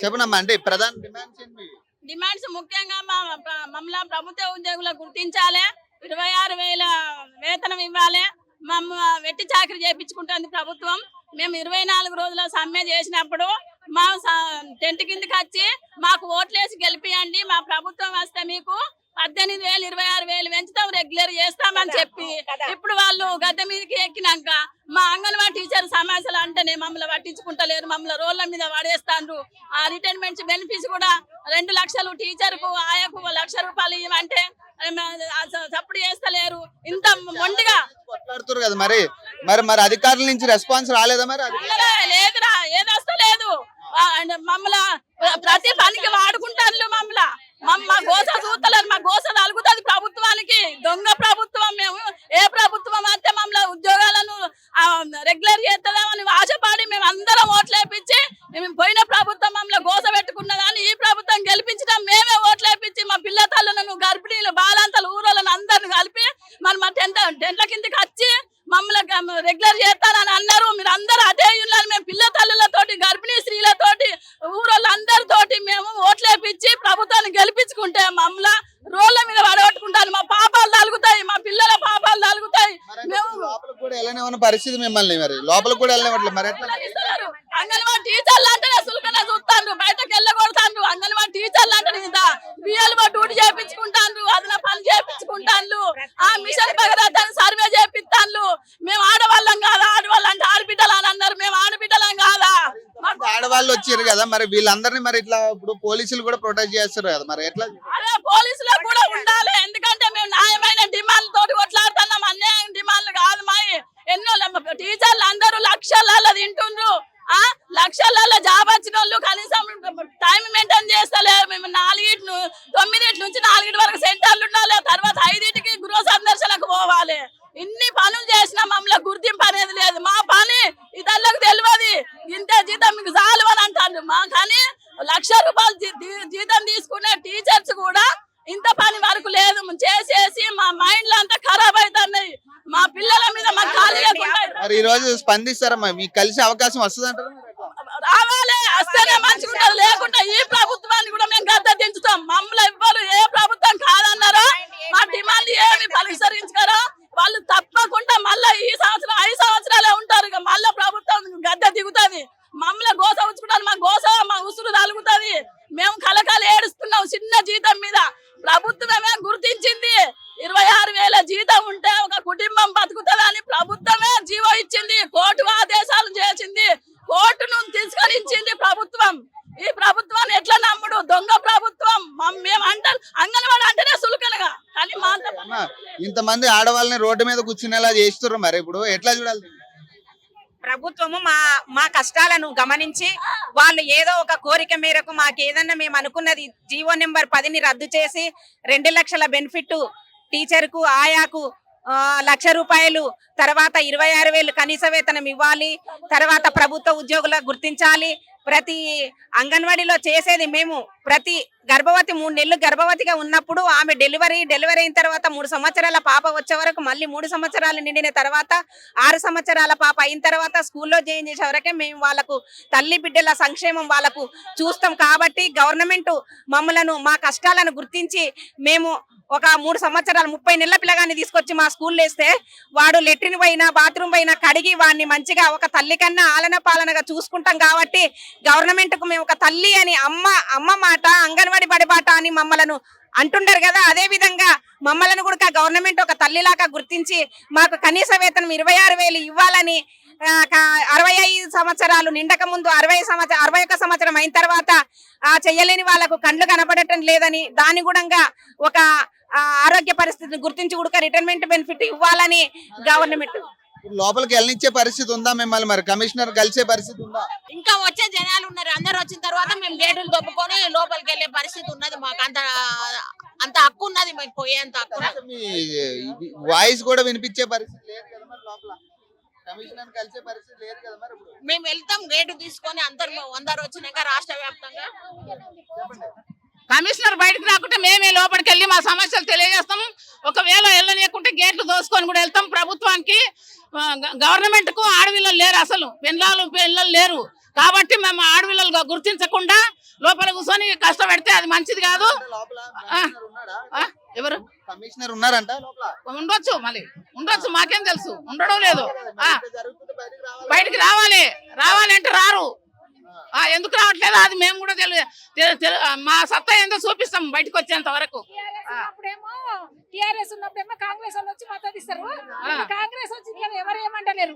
చెప్పనమ్మా అంటే ప్రధాన డిమాండ్స్ ఏంటి? డిమాండ్స్ ముఖ్యంగా మమ్మల్ని ప్రభుత్వ ఉద్యోగులు గుర్తించాలి. 26,000 వేతనం ఇవ్వాలి. వెట్టి చాకరీ చేయించుకుంటుంది ప్రభుత్వం. మేము 24 రోజుల సమ్మె చేసినప్పుడు మా టెంట్ కిందకి వచ్చి మాకు ఓట్లేసి గెలిపియండి, మా ప్రభుత్వం వస్తే మీకు 18,000 26,000 పెంచుతాం, రెగ్యులర్ చేస్తామని చెప్పి ఇప్పుడు వాళ్ళు గద్దె మీదకి ఎక్కినాక మా అంగన్వాడీ టీచర్ సమస్యలు అంటేనే మమ్మల్ని పట్టించుకుంటలేరు. మమ్మల్ని రోడ్ల మీద పడేస్తాండ్రు. ఆ రిటైర్మెంట్ బెనిఫిట్స్ కూడా 2 లక్షలు టీచర్కు ఆయకు 1,00,000 రూపాయలు ఇవ్వంటే సప్పుడు చేస్తలేరు. ఇంత మొండిగా కొట్లాడుతున్నారు కదా మరి మరి మరి అధికారుల నుంచి రెస్పాన్స్ రాలేదా? మరి లేదురా, ఏది వస్తలేదు. మమ్మల్ని ప్రతి పనికి వాడుకుంటారు. మా గోస చూస్తలేరు. మా గోస తలుగుతుంది ప్రభుత్వానికి. దొంగ ప్రభుత్వం. మేము ఏ ప్రభుత్వం అంటే మమ్మల్ని ఉద్యోగాలను రెగ్యులర్ చేస్తుందామని ఆశపడి మేము అందరం ఓట్లేపించి మేము పోయిన ప్రభుత్వం మమ్మల్ని గోస పెట్టుకున్నదాన్ని ఈ ప్రభుత్వం గెలిపించడం మేమే ఓట్లేపించి మా పిల్ల తల్లులను గర్భిణీలు బాలాంతలు ఊరోళ్ళను అందరిని కలిపి మా టెంట్ల కిందకి వచ్చి మమ్మల్ని రెగ్యులర్ చేస్తారని అన్నారు. మీరు అందరూ అదే ఉన్నారు. మేము పిల్ల తల్లులతోటి గర్భిణీ స్త్రీలతోటి ఊరోళ్ళందరితోటి మేము ఓట్లేపించి ప్రభుత్వాన్ని గెలిపించుకుంటే మమ్మల్ని రోడ్ల మీద పడగొట్టుకుంటారు. మా పాపాలు తలుగుతాయి, మా పిల్లల పాపాలు తలుగుతాయి. మేము లోపలికి కూడా వెళ్ళనివ్వని పరిస్థితి మిమ్మల్ని మరి లోపలికి కూడా వెళ్ళనివ్వట్లేదు. మరి ఎట్లా? అంగన్వాడీ టీచర్లు అంటే సులుకనే చూస్తాను, బయటకు వెళ్ళకూడతాను. అంగన్వాడీ టీచర్లు అంటే బియ్యాలు డ్యూటీ చేయించుకుంటాను, అదన పని చేయించుకుంటాను. ఆ మిషన్ భగీరథని సర్వే చేపిస్తాను. మేము ఆడవాళ్ళం కాదా? ఆడవాళ్ళు అంటే ఆడబిడ్డలు అని అన్నారు. మేము ఆడబిడ్డలం కాదా? ఆడవాళ్ళు వచ్చారు కదా మరి వీళ్ళందరినీ మరి ఇట్లా ఇప్పుడు పోలీసులు కూడా ప్రొటెక్ట్ చేస్తారు కదా, మరి ఎట్లా? అదే పోలీసులు కూడా ఉండాలి. ఎందుకంటే మేము న్యాయమైన డిమాండ్ తోటి కొట్లాడుతున్నాం. అన్యాయం డిమాండ్లు కాదు. మా ఎన్నో టీచర్లు అందరూ లక్షలలో తింటుండ్రు. లక్షలలో జాబ్ వచ్చిన వాళ్ళు కనీసం టైం మెయింటైన్ చేస్తలేరు. మేము 9 నుంచి 4 వరకు సెంటర్లు ఉండాలి. తర్వాత 5కి గృహ సందర్శనకు పోవాలి. ఇన్ని పనులు చేసినా మమ్మల్ని గుర్తింపు అనేది లేదు. మా పని ఇతరులకు తెలియదు. ఇంత జీతం మీకు చాలు అని అంటారు. మా కానీ 1,00,000 రూపాయలు జీతం తీసుకునే టీచర్స్ కూడా ఇంత పని వరకు లేదు. చేసేసి మా మైండ్లు అంతా ఖరాబ్ అవుతున్నాయి. మా పిల్లల మీద మా ఖాళీ మరి ఈ రోజు స్పందిస్తారమ్మా? మీకు కలిసే అవకాశం వస్తుంది అంటారు? రావాలి, వస్తేనే మంచిగా ఉంటుంది. లేకుంటే ఈ ప్రభుత్వాన్ని కూడా మేము గద్దె దించుతాం. మమ్మల్ని ఎవ్వరు ఏ ప్రభుత్వం కాదన్నారో మా డిమాండ్ ఏమి పరిష్కరించారో వాళ్ళు తప్పకుండా మళ్ళీ ఈ సంవత్సరం 5 సంవత్సరాలే ఉంటారు. ఇక మళ్ళీ ప్రభుత్వం గద్దె దిగుతుంది. మమ్మల్ని గోస ఉంచుకుంటారు. మా గోస మా ఉసురు తలుగుతుంది. మేము కలకాలు ఏడుస్తున్నాం చిన్న జీతం మీద. ప్రభుత్వమే గుర్తించింది. 26,000 జీతం ఉంటే ఒక కుటుంబం బతుకుతుందని ప్రభుత్వమే జీవో ఇచ్చింది. కోర్టు ఆదేశాలు చేసింది. కోర్టును తీసుకొని ఇచ్చింది ప్రభుత్వం. ఈ ప్రభుత్వాన్ని ఎట్లా నమ్ముడు? దొంగ ప్రభుత్వం. మేము అంటాం అంగన్వాడీ అంటేనే సులుకనగా, కానీ ఇంతమంది ఆడవాళ్ళని రోడ్డు మీద కూర్చునేలా చేస్తున్నారు. మరి ఇప్పుడు ఎట్లా చూడాలి? ప్రభుత్వము మా కష్టాలను గమనించి వాళ్ళు ఏదో ఒక కోరిక మేరకు మాకు ఏదన్నా మేము అనుకున్నది జీవో నెంబర్ 10ని రద్దు చేసి 2 లక్షల బెనిఫిట్ టీచర్కు ఆయాకు 1,00,000 రూపాయలు, తర్వాత 26,000 కనీస వేతనం ఇవ్వాలి, తర్వాత ప్రభుత్వ ఉద్యోగులకు గుర్తించాలి. ప్రతి అంగన్వాడీలో చేసేది మేము ప్రతి గర్భవతి 3 నెలలు గర్భవతిగా ఉన్నప్పుడు ఆమె డెలివరీ అయిన తర్వాత 3 సంవత్సరాల పాప వచ్చే వరకు, మళ్ళీ 3 సంవత్సరాలు నిండిన తర్వాత 6 సంవత్సరాల పాప అయిన తర్వాత స్కూల్లో జాయిన్ చేసే వరకే మేము వాళ్ళకు తల్లి బిడ్డల సంక్షేమం వాళ్ళకు చూస్తాం. కాబట్టి గవర్నమెంట్ మమ్మలను మా కష్టాలను గుర్తించి మేము ఒక 3 సంవత్సరాలు 30 నెలల పిల్లగాన్ని తీసుకొచ్చి మా స్కూల్లో వేస్తే వాడు లెట్రిన్ పైన బాత్రూమ్ పైన కడిగి వాడిని మంచిగా ఒక తల్లి కన్నా ఆలన పాలనగా చూసుకుంటాం. కాబట్టి గవర్నమెంట్ కు మేము ఒక తల్లి అని అమ్మ మాట అంగన్వాడీ బడిబాట అని మమ్మలను అంటుండరు కదా, అదే విధంగా మమ్మల్ని కూడా గవర్నమెంట్ ఒక తల్లిలాగా గుర్తించి మాకు కనీస వేతనం 26,000 ఇవ్వాలని 65 సంవత్సరాలు నిండక ముందు 61 సంవత్సరం అయిన తర్వాత చెయ్యలేని వాళ్ళకు కండ్లు కనపడటం లేదని దాని కూడా ఒక ఆరోగ్య పరిస్థితిని గుర్తించి కూడా రిటైర్మెంట్ బెనిఫిట్ ఇవ్వాలని గవర్నమెంట్ లోపలికి వెళ్ళనిచ్చే పరిస్థితి ఉందా? మిమ్మల్ని మరి కమిషనర్ కలిసే పరిస్థితి ఉందా? ఇంకా వచ్చే జనాలు ఉన్నారు. అందరు వచ్చిన తర్వాత మేము గేటులు దొబ్బుకొని లోపలికి వెళ్ళే పరిస్థితి ఉన్నది. మాకు అంత హక్కు ఉన్నది. మేము పోయేంత హక్కు. వాయిస్ కూడా వినిపించే పరిస్థితి లేదు కదా మరి లోపల? కమిషనర్ కలిసే పరిస్థితి లేదు కదా మరి? మేము వెళ్తాం గేటు తీసుకొని అందరు వచ్చినాక రాష్ట్ర వ్యాప్తంగా కమిషనర్ బయటకు రాకుంటే మేమే లోపలికి వెళ్ళి మా సమస్యలు తెలియజేస్తాం. ఒకవేళ వెళ్ళనీయకుంటే గేట్లు దోసుకొని కూడా వెళ్తాం. ప్రభుత్వానికి గవర్నమెంట్ కు ఆడపిల్లలు లేరు, అసలు పిల్లలు లేరు. కాబట్టి మేము ఆడపిల్లలుగా గుర్తించకుండా లోపల కూర్చొని కష్టపెడితే అది మంచిది కాదు. లోపల కమిషనర్ ఉన్నాడా? ఆ, ఎవరు కమిషనర్ ఉన్నారంట లోపల. ఉండొచ్చు, మళ్ళీ ఉండొచ్చు, మాకేం తెలుసు, ఉండడం లేదు. ఆ, ఇంత జరుగుతుంటే బయటికి రావాలి. బయటికి రావాలి అంటే రారు. ఎందుకు రావట్లేదు అది మేము కూడా మా సత్తా ఏందో చూపిస్తాం బయటకు వచ్చేంత వరకు. టిఆర్ఎస్ ఉన్నప్పుడేమో కాంగ్రెస్ వాళ్ళు వచ్చి మద్దతు ఇస్తారు. కాంగ్రెస్ వచ్చింది కదా, ఎవరు ఏమంటలేరు.